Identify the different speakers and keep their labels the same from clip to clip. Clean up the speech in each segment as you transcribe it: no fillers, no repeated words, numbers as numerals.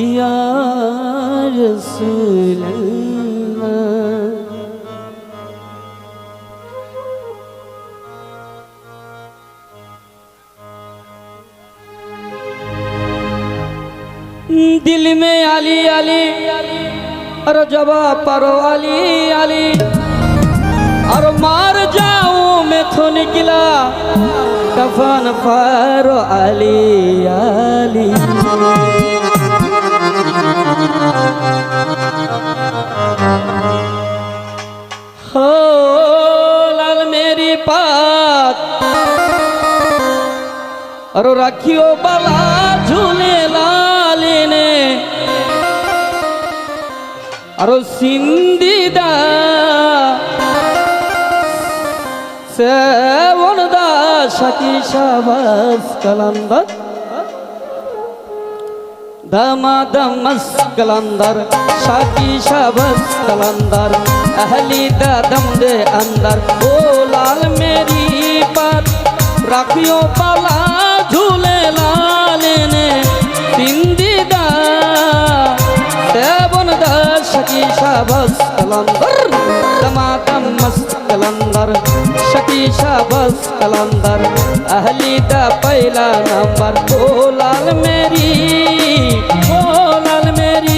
Speaker 1: या रसूल अल्लाह। दिल में अली अली और जवाब परो अली अली और मार जाऊं मैं तो निकला कफन परो अली अली। हो लाल मेरी पात और रखियो बला झूले लाल ने और सिंदीदा से वनदा शकी शाबास कलंदर दमादमस कलंदर शाकी शाबास कलंदर अहली दम दे अंदर। ओ लाल मेरी बात रखियो पाला झूले लाल ने सिंदीदा देवन दा शकी शाबास कलंदर दमादमस कलंदर शकी शाबास कलंदर अहली दा पहला नंबर। ओ लाल मेरी ओ लाल मेरी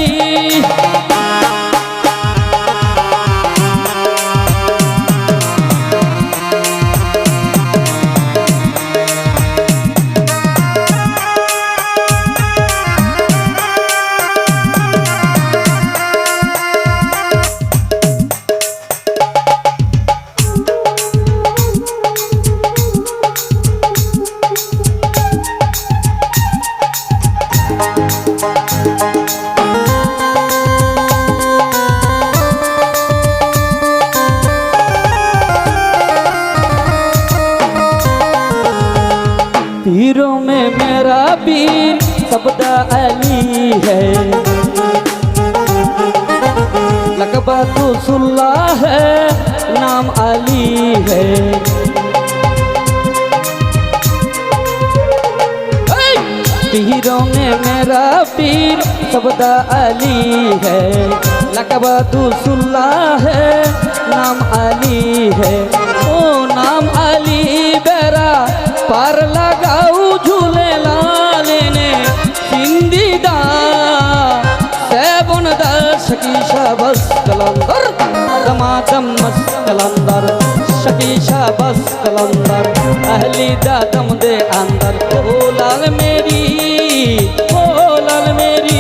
Speaker 1: पीरों में मेरा पीर सबदा अली है लकबा तो सुल्ला है नाम अली है। पीरों में मेरा पीर सबदा अली है लकबा तो सुल्ला है नाम अली है। ओ नाम अली बेरा पार लगाऊ झूले लाल ने सिंदीदा सेवन दा शकी शाबास कलंदर दमादमस कलंदर शकी शाबास कलंदर अहली दा दम दे अंदर। ओ लाल मेरी ओ लाल मेरी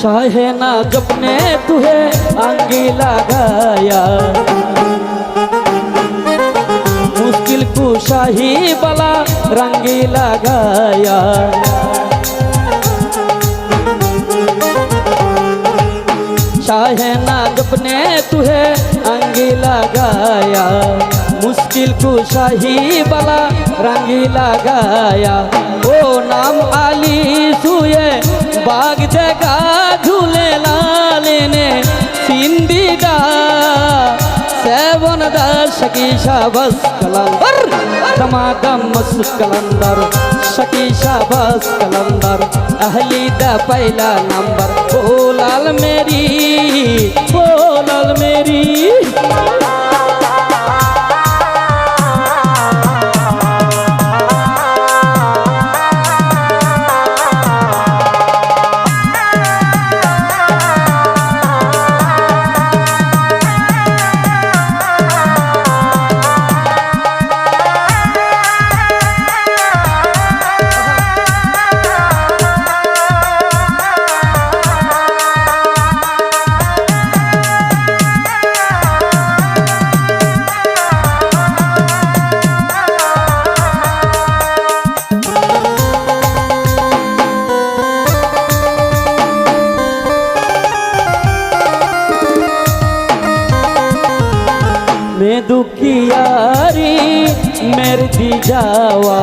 Speaker 1: चाहे ना जपने तुहे आंगी लगाया मुश्किल कुशाही बला रंगी लगाया। चाहे ना जपने तुहे आंगी लगाया मुश्किल कुशाही बला रंगी लगाया। ओ नाम अली सुए बाग देगा झूले लाल ने सिंदीदा सेवन दा शकी शाबास कलंदर दमादमस कलंदर शकी शाबास कलंदर अहली दा पहला नंबर। ओ लाल मेरी ओ लाल मेरी दुखियारी मेर दी जावा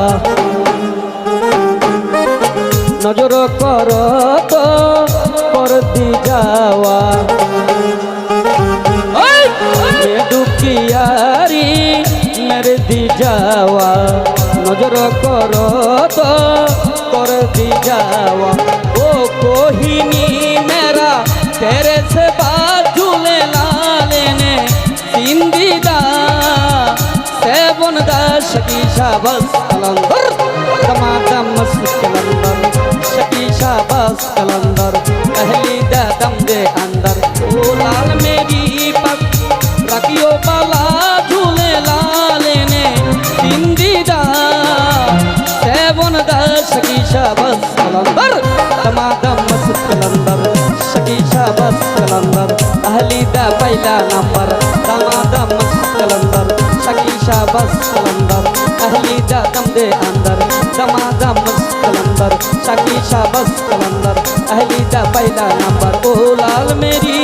Speaker 1: नजर कर तो कर दी जावा दुखियारी मेरे दी जावा नजर कर तो कर दी जावा ओ कोहिनी मेरा तेरे से बाजूले लालेने सिंदीदा सेवन दा शकीशा बस कलंदर दमादम मस्त कलंदर शकीशा बस कलंदर अहली दा दम दे अंदर ओ लाल मेरी पग रखियो बाला झूले लालेने सिंदीदा सेवन दा शकीशा बस कलंदर दमादम मस्त कलंदर शकीशा बस कलंदर अहली दा पहला नंबर दमादम मस्त कलंदर शकीशा बस कलंदर अहली दा दम दे अंदर दमादम मस्त कलंदर शकीशा बस कलंदर अहली दा पहला नंबर ओ लाल मेरी